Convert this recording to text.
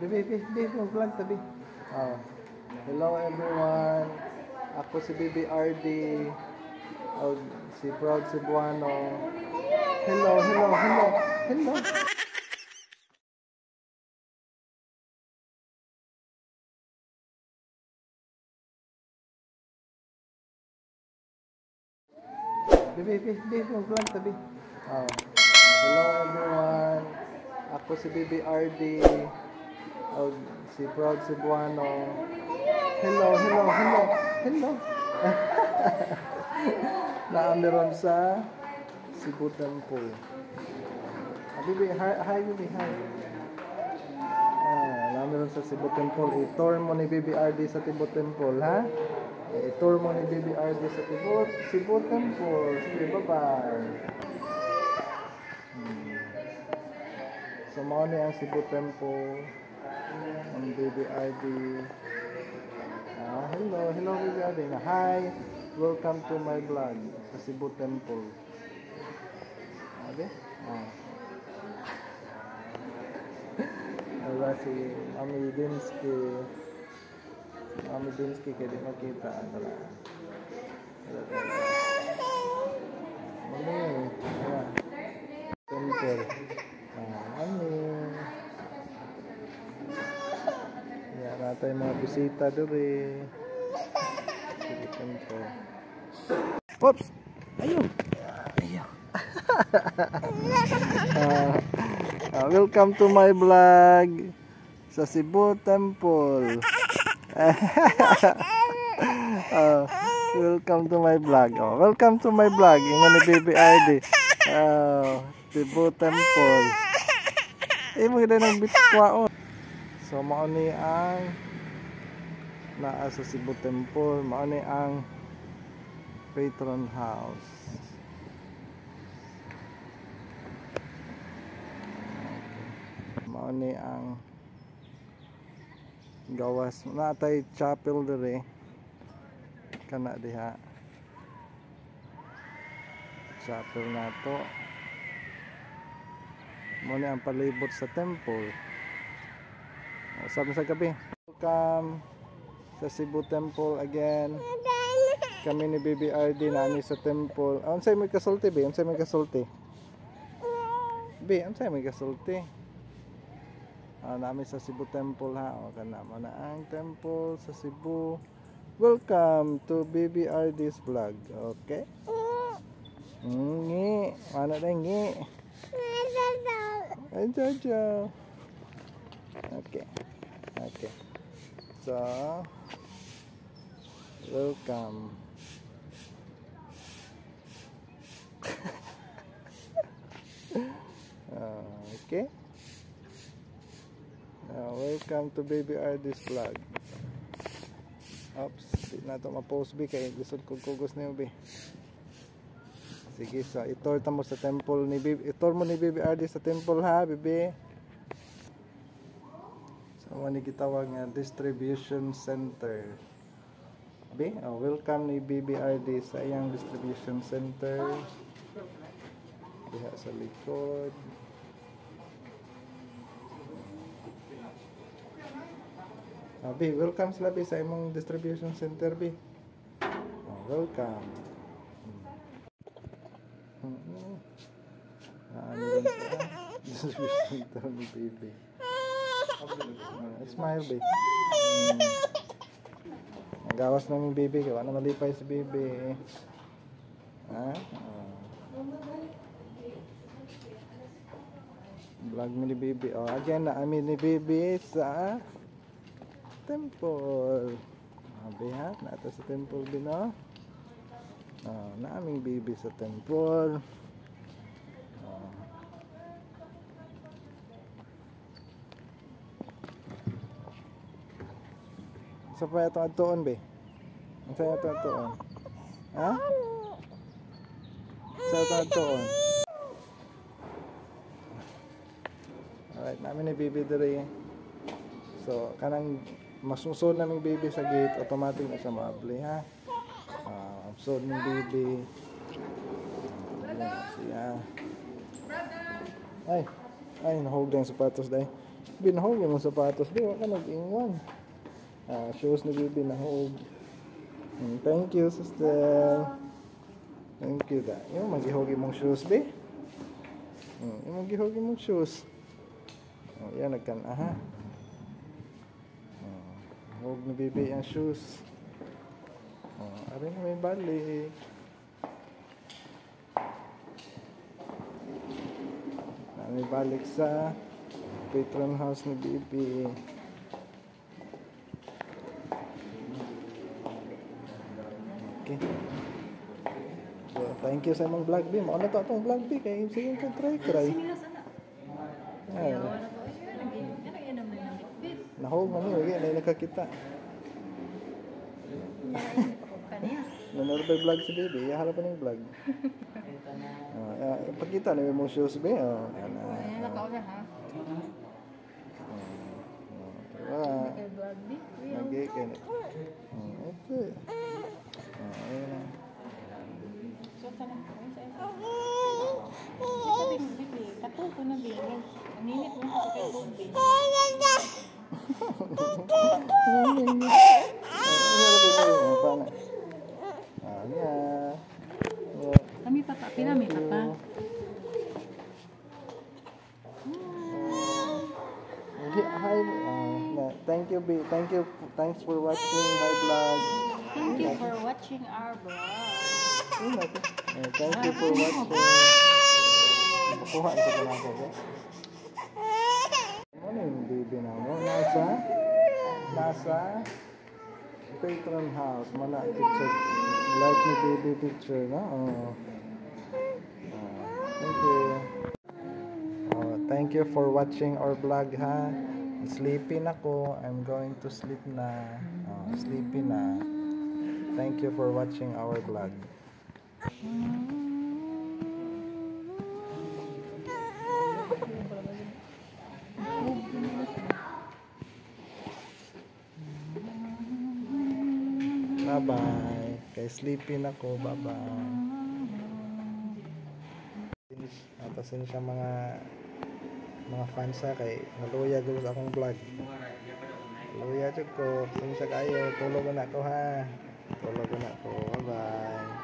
Baby, vlog tabi. Oh. Hello everyone. Ako si BBRD. O si Proud Cebuano. Hello. Baby, vlog tabi. Oh. Hello everyone. Ako si BBRD. O si Proud Cebuano. Hello. Naamiron sa Cebu Temple. Bibi, hi Bibi, hi. Naamiron sa Cebu Temple. I-tour mo ni BBRD sa Cebu Temple, ha? I-tour mo ni BBRD sa Cebu Temple. Sige, bye-bye. So, mao ni ang Cebu Temple. Ang BBRD. Hello BBRD. Hi, welcome to my vlog sa Cebu Temple. Okay? Wala si Mami Dinsky kaya di makita. Mami, Temple. Mami. Tayo mga bisita doon Pops! Ayun! Welcome to my vlog sa Cebu Temple. Welcome to my vlog. Welcome to my vlog. Yung ni BBRD. Cebu Temple. Maganda ng bitwa. So mao ni ang naa sa Cebu Temple, mao ni ang patron house. Mao ni ang gawas natay chapel dire kana diha. Chapel nato. Mao ni ang palibot sa temple. Sabi sa gabi. Welcome sa Cebu Temple again. Kami ni BBRD nani sa temple. Unsay may kasulti be? Unsay may kasulti? Be, unsay may kasulti? Nami sa Cebu Temple ha. O kana mo na ang temple sa Cebu. Welcome to BBRD's vlog. Okay? Ngi, mana na ngi? Ay, Jojo. Okay. So, welcome. Okay. Welcome to BBRD's vlog. Oops, di na ito ma-post bi kaya gusto ko kugos niyo bi. Sige, so i-tour mo sa temple ni i-tour mo ni BBRD sa temple ha, bibi. Wani gitawag nga distribution center. Welcome ni BBRD sa iyang distribution center. Diha sa likod. Welcome sila sa imong distribution center welcome. Ano rin sa distribution center ni BB. Smile babe. Ang gawas ng baby, gawa na malipay si baby. Vlog mo ni baby. Again na amin ni baby sa temple. Ha, nato sa temple din na aming baby sa temple. Sa pa ito atuon be? Ang sa ito atuon? Ha? Sa ito atuon? Alright, namin ni baby dire. So, kanang masusunod naming baby sa gate, automatic na siya maabli ha. So, ng baby. Siya. Ay, nahulog na yung sapatos dahil. Binahog yung sapatos. Di ba ka nag-ingwan? Shoes ni Bibi nahog. Thank you, sister. Thank you da. Yung maghihogi mong shoes, be. Yung maghihogi mong shoes. Yan, nagkana, ha? Huwag ni Bibi ang shoes. Aray na may balik. May balik sa patron house ni Bibi. Okay. So, thank you sa imong vlog, B. Mauna to atong vlog, B. Kaya sige ko try. Nahog man yun. Hindi nakakita. Nanonood pa yung vlog si Bibi. Iyaharap pa na yung vlog. Ipakita na yung shoes, B. Ayan, nakauna, ha? Lagi kayo na. Okay. Ayan na. Katuko na bilog. Ninit mo sa kay Bobby. Kami papa, pinami papa. Hi, thank you, B. Thanks for watching my vlog. Thank you for watching our vlog. Thank you for watching. Kuha ito ka na ako, ba? Ano yung baby na mo? Nasa patron house. Mana picture. Like ni baby picture, na? Thank you. Thank you for watching our vlog, ha? Sleepy na ko. I'm going to sleep na. Sleepy na. Thank you for watching our vlog. Bye-bye. Kay sleepy na ko. Bye-bye. Pasensya mga fans ha, kay naluya ko sa akong vlog. Naluya ko. Pasensya kayo. Tulog na ako, ha. Tulog na ako. Bye-bye.